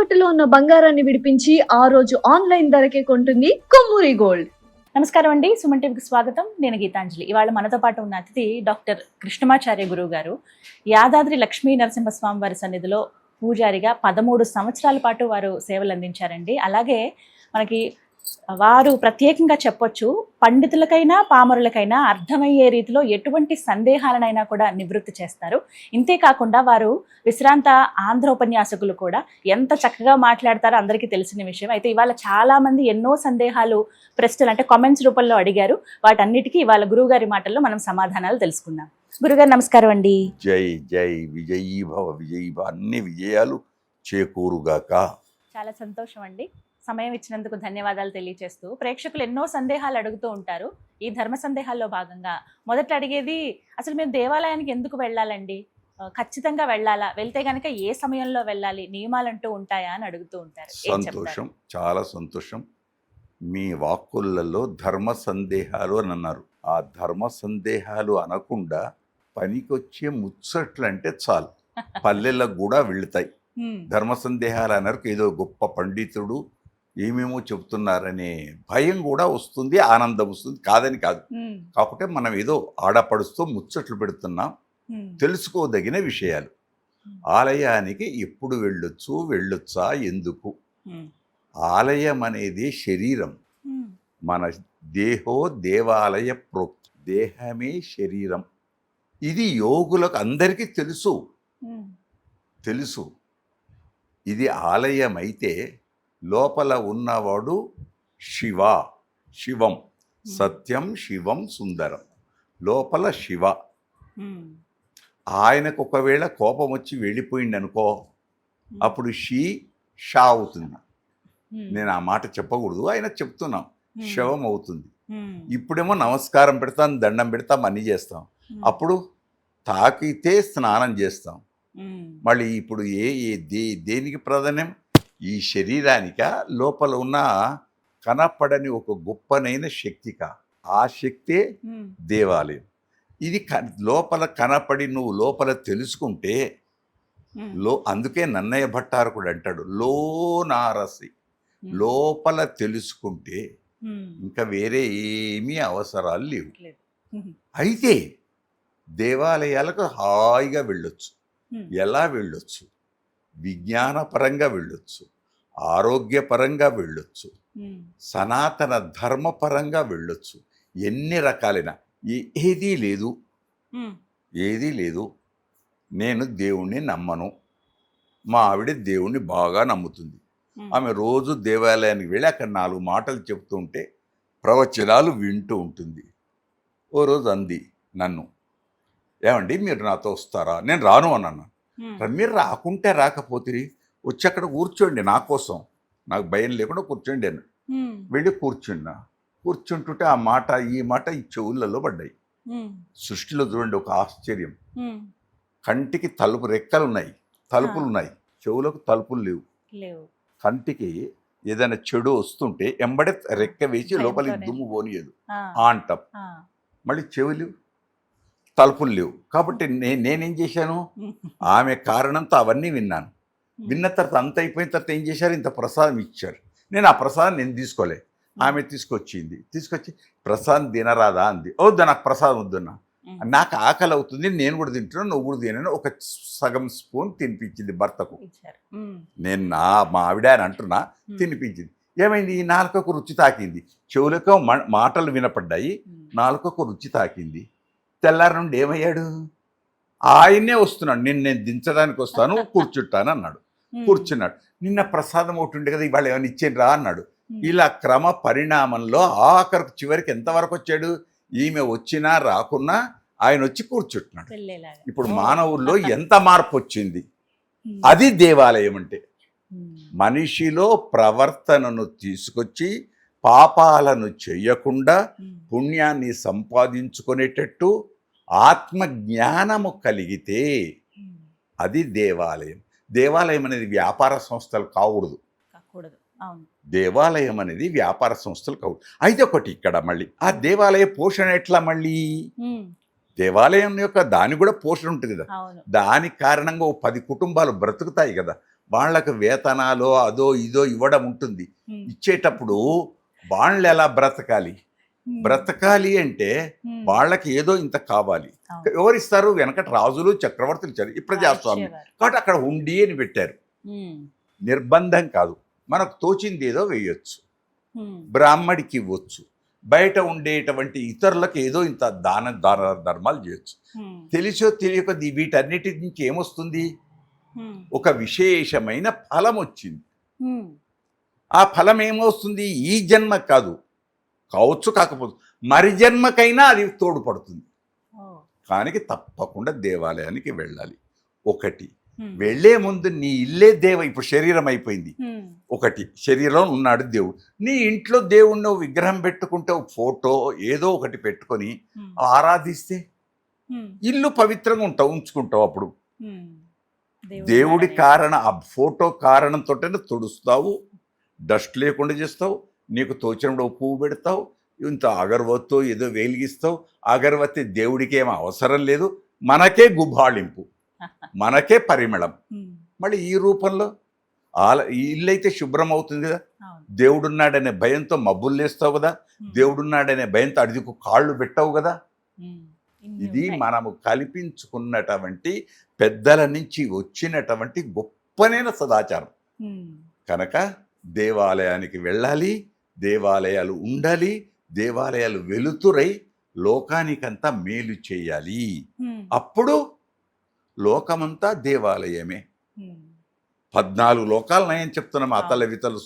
తాకట్టులో ఉన్న బంగారాన్ని విడిపించి ఆ రోజు ఆన్లైన్ ధరకే కొంటుంది కొమ్మూరి గోల్డ్. నమస్కారం అండి, సుమన్ టీవీకి స్వాగతం. నేను గీతాంజలి. ఇవాళ మనతో పాటు ఉన్న అతిథి డాక్టర్ కృష్ణమాచార్య గురువు గారు. యాదాద్రి లక్ష్మీ నరసింహస్వామి వారి సన్నిధిలో పూజారిగా 13 సంవత్సరాల పాటు వారు సేవలు అందించారండి. అలాగే మనకి వారు ప్రత్యేకంగా చెప్పొచ్చు, పండితులకైనా పామరులకైనా అర్థమయ్యే రీతిలో ఎటువంటి సందేహాలనైనా కూడా నివృత్తి చేస్తారు. ఇంతేకాకుండా వారు విశ్రాంత ఆంధ్ర ఉపన్యాసకులు కూడా. ఎంత చక్కగా మాట్లాడతారో అందరికీ తెలిసిన విషయం. అయితే ఇవాళ చాలా మంది ఎన్నో సందేహాలు, ప్రశ్నలు అంటే కామెంట్స్ రూపంలో అడిగారు. వాటన్నిటికీ ఇవాళ గురువు గారి మాటల్లో మనం సమాధానాలు తెలుసుకుందాం. గురుగారు నమస్కారం అండి. జై జై విజయీ భవ విజయీ భవ, అన్ని విజయాలు చేకూరుగాక. చాలా సంతోషం అండి. సమయం ఇచ్చినందుకు ధన్యవాదాలు తెలియజేస్తూ, ప్రేక్షకులు ఎన్నో సందేహాలు అడుగుతూ ఉంటారు. ఈ ధర్మ సందేహాల్లో భాగంగా మొదట అడిగేది, అసలు మేము దేవాలయానికి ఎందుకు వెళ్ళాలండి? ఖచ్చితంగా వెళ్ళాలా? వెళ్తే గనక ఏ సమయంలో వెళ్ళాలి? నియమాలంటూ ఉంటాయా అని అడుగుతూ ఉంటారు. సంతోషం, చాలా సంతోషం. మీ వాక్కులలో ధర్మ సందేహాలు అని అన్నారు. ఆ ధర్మ సందేహాలు అనకుండా పనికొచ్చే ముచ్చట్లు అంటే చాలు, పల్లెలకు కూడా వెళుతాయి. ధర్మ సందేహాలు అనరు ఏదో గొప్ప పండితుడు ఏమేమో చెబుతున్నారనే భయం కూడా వస్తుంది, ఆనందం వస్తుంది, కాదని కాదు. కాకపోతే మనం ఏదో ఆడపడుస్తూ ముచ్చట్లు పెడుతున్నాం, తెలుసుకోదగిన విషయాలు. ఆలయానికి ఎప్పుడు వెళ్ళొచ్చా, ఎందుకు? ఆలయం అనేది శరీరం. మన దేహో దేవాలయ ప్రోక్తి, దేహమే శరీరం. ఇది యోగులకు అందరికీ తెలుసు. ఇది ఆలయం అయితే లోపల ఉన్నవాడు శివం, సత్యం శివం సుందరం. లోపల శివ. ఆయనకు ఒకవేళ కోపం వచ్చి వెళ్ళిపోయింది అనుకో, అప్పుడు షా అవుతుంది. నేను ఆ మాట చెప్పకూడదు, ఆయన చెప్తున్నాం, శవం అవుతుంది. ఇప్పుడేమో నమస్కారం పెడతాం, దండం పెడతాం, అన్నీ చేస్తాం. అప్పుడు తాకితే స్నానం చేస్తాం. మళ్ళీ ఇప్పుడు దేనికి ప్రాధాన్యం? ఈ శరీరానిక, లోపల ఉన్న కనపడని ఒక గొప్పనైన శక్తిక. ఆ శక్తే దేవాలయం. ఇది లోపల కనపడి నువ్వు లోపల తెలుసుకుంటే, అందుకే నన్నయ్య భట్టారకుడు అంటాడు, నారసి, లోపల తెలుసుకుంటే ఇంకా వేరే ఏమీ అవసరాలు లేవు. అయితే దేవాలయాలకు హాయిగా వెళ్ళొచ్చు. ఎలా వెళ్ళొచ్చు? విజ్ఞానపరంగా వెళ్ళొచ్చు, ఆరోగ్యపరంగా వెళ్ళొచ్చు, సనాతన ధర్మపరంగా వెళ్ళొచ్చు. ఎన్ని రకాలైన ఏదీ లేదు. నేను దేవుణ్ణి నమ్మను. మా ఆవిడ దేవుణ్ణి బాగా నమ్ముతుంది. ఆమె రోజు దేవాలయానికి వెళ్ళి అక్కడ 4 మాటలు చెప్తుంటే ప్రవచనాలు వింటూ ఉంటుంది. ఓ రోజు అంది నన్ను, ఏమండి మీరు నాతో వస్తారా? నేను రాను అన్నాను. మీరు రాకుంటే రాకపోతే వచ్చి అక్కడ కూర్చోండి, నా కోసం, నాకు భయం లేకుండా కూర్చోండి అని వెళ్ళి కూర్చుంటుంటే ఆ మాట ఈ ఈ చెవులలో పడ్డాయి. సృష్టిలో చూడండి ఒక ఆశ్చర్యం. కంటికి రెక్కలున్నాయి, తలుపులున్నాయి, చెవులకు తలుపులు లేవు. కంటికి ఏదైనా చెడు వస్తుంటే ఎంబడే రెక్క వేసి లోపలికి దుమ్ము పోనీయదు, అంటాం. మళ్ళీ చెవులు తలుపులు లేవు. కాబట్టి నేనేం చేశాను? ఆమె కారణంతో అవన్నీ విన్నాను. విన్న తర్వాత అంత అయిపోయిన తర్వాత ఏం చేశారు? ఇంత ప్రసాదం ఇచ్చారు. నేను ఆ ప్రసాదం నేను తీసుకోలే, ఆమె తీసుకొచ్చి ప్రసాదం తినరాదా అంది. వద్దు, నాకు ప్రసాదం వద్దున్నా, నాకు ఆకలి అవుతుంది, నేను కూడా తింటున్నాను, నువ్వు కూడా తినను. ఒక సగం స్పూన్ తినిపించింది భర్తకు. నేను మా ఆవిడ అని అంటున్నా, తినిపించింది. ఏమైంది? ఈ నాలుకకు రుచి తాకింది, చెవులకు మాటలు వినపడ్డాయి, నాలుకకు రుచి తాకింది. తెల్లారి నుండి ఏమయ్యాడు? ఆయన్నే వస్తున్నాడు, నేను దించడానికి వస్తాను, కూర్చుంటాను అన్నాడు. కూర్చున్నాడు. నిన్న ప్రసాదం ఒకటి ఉండే కదా, ఇవాళ ఏమైనా ఇచ్చేరా అన్నాడు. ఇలా క్రమ పరిణామంలో ఆఖరికి చివరికి ఎంతవరకు వచ్చాడు? ఈమె వచ్చినా రాకున్నా ఆయన వచ్చి కూర్చుంటున్నాడు. ఇప్పుడు మానవుల్లో ఎంత మార్పు వచ్చింది! అది దేవాలయం అంటే. మనిషిలో ప్రవర్తనను తీసుకొచ్చి పాపాలను చెయ్యకుండా పుణ్యాన్ని సంపాదించుకునేటట్టు ఆత్మజ్ఞానము కలిగితే అది దేవాలయం. దేవాలయం అనేది వ్యాపార సంస్థలు కాకూడదు. దేవాలయం అనేది వ్యాపార సంస్థలు కావు. అయితే ఒకటి ఇక్కడ మళ్ళీ ఆ దేవాలయ పోషణ ఎట్లా? మళ్ళీ దేవాలయం యొక్క దాని కూడా పోషణ ఉంటుంది కదా, దాని కారణంగా 10 కుటుంబాలు బ్రతుకుతాయి కదా. వాళ్ళకు వేతనాలో అదో ఇదో ఇవ్వడం ఉంటుంది. ఇచ్చేటప్పుడు వాళ్ళు ఎలా బ్రతకాలి? బ్రతకాలి అంటే వాళ్ళకి ఏదో ఇంత కావాలి. ఎవరిస్తారు? వెనకటి రాజులు చక్రవర్తులు ఇచ్చారు. ఈ ప్రజాస్వామ్యం కాబట్టి అక్కడ హుండీ అని పెట్టారు. నిర్బంధం కాదు, మనకు తోచింది ఏదో వేయొచ్చు, బ్రాహ్మడికి ఇవ్వచ్చు, బయట ఉండేటువంటి ఇతరులకు ఏదో ఇంత దాన ధర్మాలు చేయొచ్చు. తెలిసో తెలియక వీటన్నిటి నుంచి ఏమొస్తుంది? ఒక విశేషమైన ఫలం వచ్చింది. ఆ ఫలం ఏమొస్తుంది? ఈ జన్మ కాదు, కావచ్చు, కాకపోతే మరి జన్మకైనా అది తోడ్పడుతుంది. కానీ తప్పకుండా దేవాలయానికి వెళ్ళాలి. ఒకటి, వెళ్లే ముందు నీ ఇల్లే ఇప్పుడు శరీరం అయిపోయింది. ఒకటి, శరీరంలో ఉన్నాడు దేవుడు. నీ ఇంట్లో దేవుణ్ణి విగ్రహం పెట్టుకుంటే ఫోటో ఏదో ఒకటి పెట్టుకొని ఆరాధిస్తే ఇల్లు పవిత్రంగా ఉంచుకుంటావు. అప్పుడు దేవుడి ఆ ఫోటో కారణంతో తుడుస్తావు, డస్ట్ లేకుండా చేస్తావు, నీకు తోచినప్పుడు పువ్వు పెడతావు, ఇంత అగరవత్తో ఏదో వెలిగిస్తావు. అగరవత్తి దేవుడికి ఏమో అవసరం లేదు, మనకే గుబాళింపు, మనకే పరిమళం. మళ్ళీ ఈ రూపంలో ఈ ఇల్లు అయితే శుభ్రం అవుతుంది కదా. దేవుడున్నాడనే భయంతో మబ్బులు లేస్తావు కదా, దేవుడున్నాడనే భయంతో అడిదికు కాళ్ళు పెట్టావు కదా. ఇది మనము కల్పించుకున్నటువంటి పెద్దల నుంచి వచ్చినటువంటి గొప్పనైన సదాచారం. కనుక దేవాలయానికి వెళ్ళాలి, దేవాలయాలు ఉండాలి, దేవాలయాలు వెలుతురై లోకానికంతా మేలు చేయాలి. అప్పుడు లోకమంతా దేవాలయమే. 14 లోకాలు నేను చెప్తున్నాం. అతల వితలు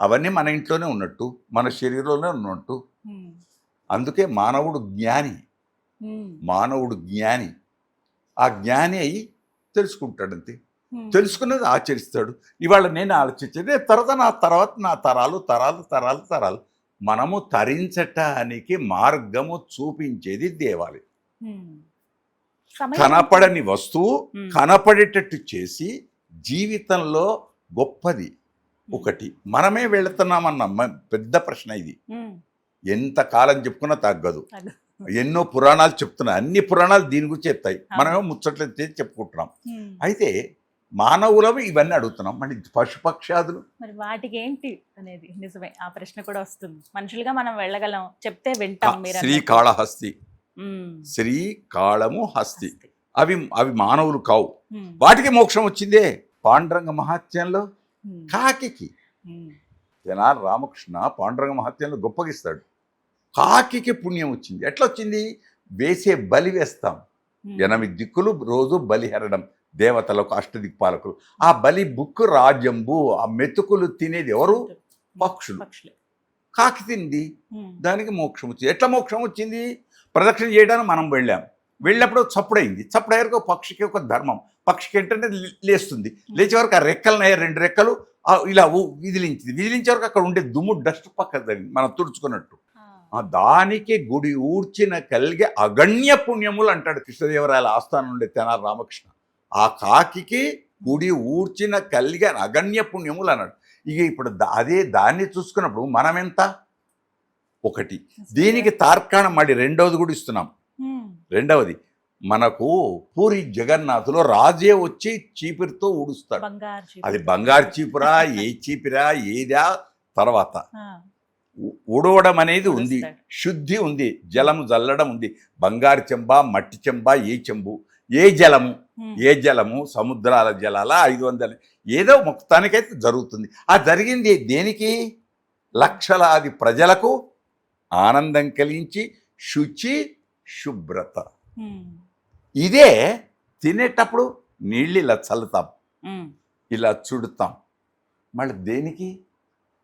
అవన్నీ మన ఇంట్లోనే ఉన్నట్టు, మన శరీరంలోనే ఉన్నట్టు. అందుకే మానవుడు జ్ఞాని. మానవుడు జ్ఞాని. ఆ జ్ఞాని అయి తెలుసుకుంటాడు, అంతే. తెలుసుకున్నది ఆచరిస్తాడు. ఇవాళ నేను ఆలోచించేది తర్వాత నా తరాలు మనము తరించటానికి మార్గము చూపించేది దేవాలయం. కనపడని వస్తువు కనపడేటట్టు చేసి జీవితంలో గొప్పది ఒకటి మనమే వెళుతున్నామన్న పెద్ద ప్రశ్న ఇది. ఎంత కాలం చెప్పుకున్నా తగ్గదు. ఎన్నో పురాణాలు చెప్తున్నాయి, అన్ని పురాణాలు దీని గురించి చెప్తాయి, మనమేమో ముచ్చట్లు చెప్పుకుంటున్నాం. అయితే మానవులము ఇవన్నీ అడుగుతున్నాం, మళ్ళీ పశుపక్షాదులు మరి వాటికి ఏంటి అనేది నిజమే. ఆ ప్రశ్న కూడా వస్తుంది. మనుషులుగా మనం వెళ్ళగలం, చెప్తే వింటాం. శ్రీకాళహస్తి, శ్రీకాళము హస్తి, అవి మానవులు కావు. వాటికి మోక్షం వచ్చిందే. పాండురంగ మహాత్యంలో కాకికి తెనాలి రామకృష్ణ పాండురంగ మహాత్యంలో గొప్పగిస్తాడు. కాకికి పుణ్యం వచ్చింది. ఎట్లా వచ్చింది? వేసే బలి వేస్తాం, 8 దిక్కులు రోజు బలిహరణం, దేవతలకు అష్టదిక్పాలకులు. ఆ బలి బుక్కు రాజ్యంబు, ఆ మెతుకులు తినేది ఎవరు? పక్షులు. కాకి తింది, దానికి మోక్షం వచ్చింది. ఎట్లా మోక్షం వచ్చింది? ప్రదక్షిణ చేయడానికి మనం వెళ్ళినప్పుడు చప్పుడైంది. చప్పుడయ్యాక పక్షికి ఒక ధర్మం. పక్షికి ఏంటంటే లేస్తుంది, లేచే వరకు ఆ రెక్కలున్నాయి, 2 రెక్కలు ఇలా విదిలించే వరకు అక్కడ ఉండే దుమ్ము డస్ట్ పక్క మనం తుడుచుకున్నట్టు. దానికి గుడి ఊడ్చిన కలిగే అగణ్య పుణ్యములు అంటాడు కృష్ణదేవరాయల ఆస్థానం ఉండే తెనాలి రామకృష్ణ. ఆ కాకి గుడి ఊడ్చిన కలిగే అగణ్య పుణ్యములు అన్నాడు. ఇక ఇప్పుడు దాన్ని చూసుకున్నప్పుడు మనమెంత? ఒకటి. దీనికి తార్కాణం మళ్ళీ రెండవది కూడా ఇస్తున్నాం. రెండవది, మనకు పూరి జగన్నాథులో రాజే వచ్చి చీపిరితో ఊడుస్తాడు. అది బంగారు చీపురా, ఏ చీపిరా, ఏదా తర్వాత ఊడవడం అనేది ఉంది, శుద్ధి ఉంది, జలము జల్లడం ఉంది. బంగారు చెంబ, మట్టి చెంబ, ఏ చెంబు, ఏ జలము, సముద్రాల జలాల 500 ఏదో మొత్తానికైతే జరుగుతుంది. ఆ జరిగింది దేనికి? లక్షలాది ప్రజలకు ఆనందం కలిగించి శుచి, శుభ్రత. ఇదే తినేటప్పుడు నీళ్ళు ఇలా చల్లుతాం, ఇలా చుడుతాం. మళ్ళీ దేనికి?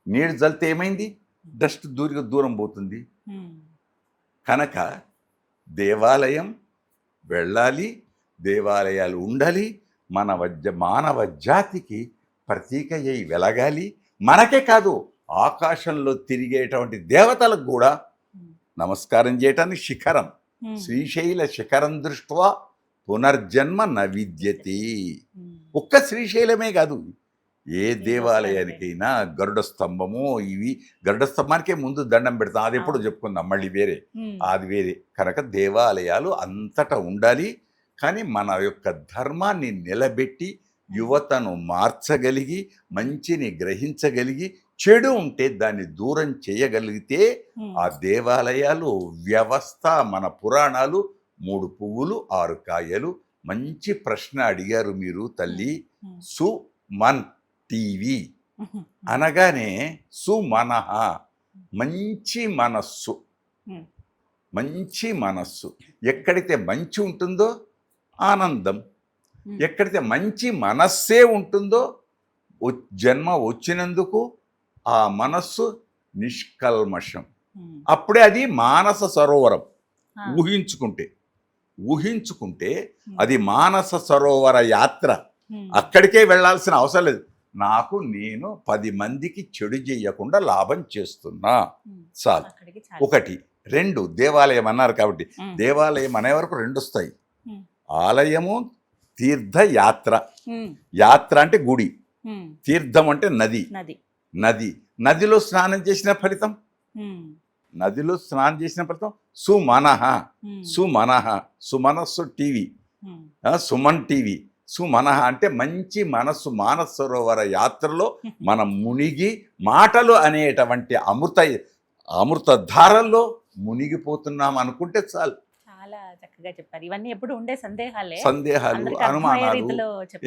నీళ్ళు చల్లితే ఏమైంది? డస్ట్ దూరం పోతుంది. కనుక దేవాలయం వెళ్ళాలి, దేవాలయాలు ఉండాలి, మానవ జాతికి ప్రతీక అయి వెలగాలి. మనకే కాదు, ఆకాశంలో తిరిగేటువంటి దేవతలకు కూడా నమస్కారం చేయటానికి శిఖరం, శ్రీశైల శిఖరం దృష్ట్యా పునర్జన్మ న విద్యతే. ఒక్క శ్రీశైలమే కాదు, ఏ దేవాలయానికైనా గరుడ స్తంభము, ఇవి గరుడ స్తంభానికే ముందు దండం పెడతాం, అది ఎప్పుడు చెప్పుకుందాం, మళ్ళీ వేరే, అది వేరే. కనుక దేవాలయాలు అంతటా ఉండాలి. కానీ మన యొక్క ధర్మాన్ని నిలబెట్టి యువతను మార్చగలిగి మంచిని గ్రహించగలిగి చెడు ఉంటే దాన్ని దూరం చేయగలిగితే ఆ దేవాలయాలు వ్యవస్థ మన పురాణాలు 3 పువ్వులు 6 కాయలు. మంచి ప్రశ్న అడిగారు మీరు తల్లి. సుమన్ టీవీ అనగానే సుమనః మంచి మనస్సు, మంచి మనస్సు. ఎక్కడైతే మంచి ఉంటుందో ఆనందం, ఎక్కడైతే మంచి మనస్సే ఉంటుందో జన్మ వచ్చినందుకు ఆ మనస్సు నిష్కల్మషం. అప్పుడే అది మానస సరోవరం. ఊహించుకుంటే అది మానస సరోవర యాత్ర. అక్కడికే వెళ్ళాల్సిన అవసరం లేదు. నేను 10 మందికి చెడు చేయకుండా లాభం చేస్తున్నా చాలు. 1 2 దేవాలయం అన్నారు కాబట్టి దేవాలయం అనే వరకు 2 వస్తాయి. ఆలయము, తీర్థయాత్ర. యాత్ర అంటే గుడి, తీర్థం అంటే నది. నదిలో స్నానం చేసిన ఫలితం, సుమనః. సుమనస్సు టీవీ, సుమన్ టీవీ. సుమనః అంటే మంచి మనస్సు. మానస సరోవర యాత్రలో మనం మునిగి మాటలు అనేటువంటి అమృత ధారల్లో మునిగిపోతున్నాం అనుకుంటే చాలు. చాలా చక్కగా చెప్పారు. ఇవన్నీ ఎప్పుడు ఉండే సందేహాలు, అనుమానాలు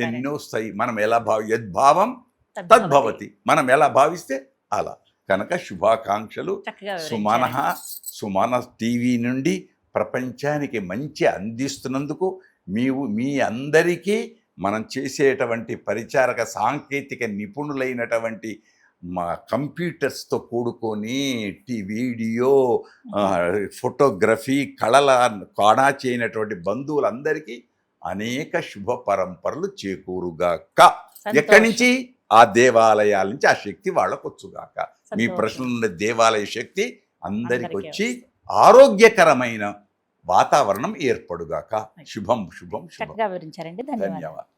ఎన్నో వస్తాయి. మనం ఎలా యద్భావం తద్భవతి. మనం ఎలా భావిస్తే అలా. కనుక శుభాకాంక్షలు. సుమన టీవీ నుండి ప్రపంచానికి మంచి అందిస్తున్నందుకు మీ అందరికీ మనం చేసేటువంటి పరిచారక సాంకేతిక నిపుణులైనటువంటి మా కంప్యూటర్స్తో కూడుకొని వీడియో, ఫోటోగ్రఫీ కళల కాణా చేయనటువంటి బంధువులందరికీ అనేక శుభ పరంపరలు చేకూరుగాక. ఎక్కడి నుంచి? ఆ దేవాలయాల నుంచి ఆ శక్తి వాళ్ళకు వచ్చుగాక. మీ ప్రశ్నలున్న దేవాలయ శక్తి అందరికి వచ్చి ఆరోగ్యకరమైన వాతావరణం ఏర్పడుగాక. శుభం శుభం శుభం. చక్కగా వివరించారండి. ధన్యవాదాలు.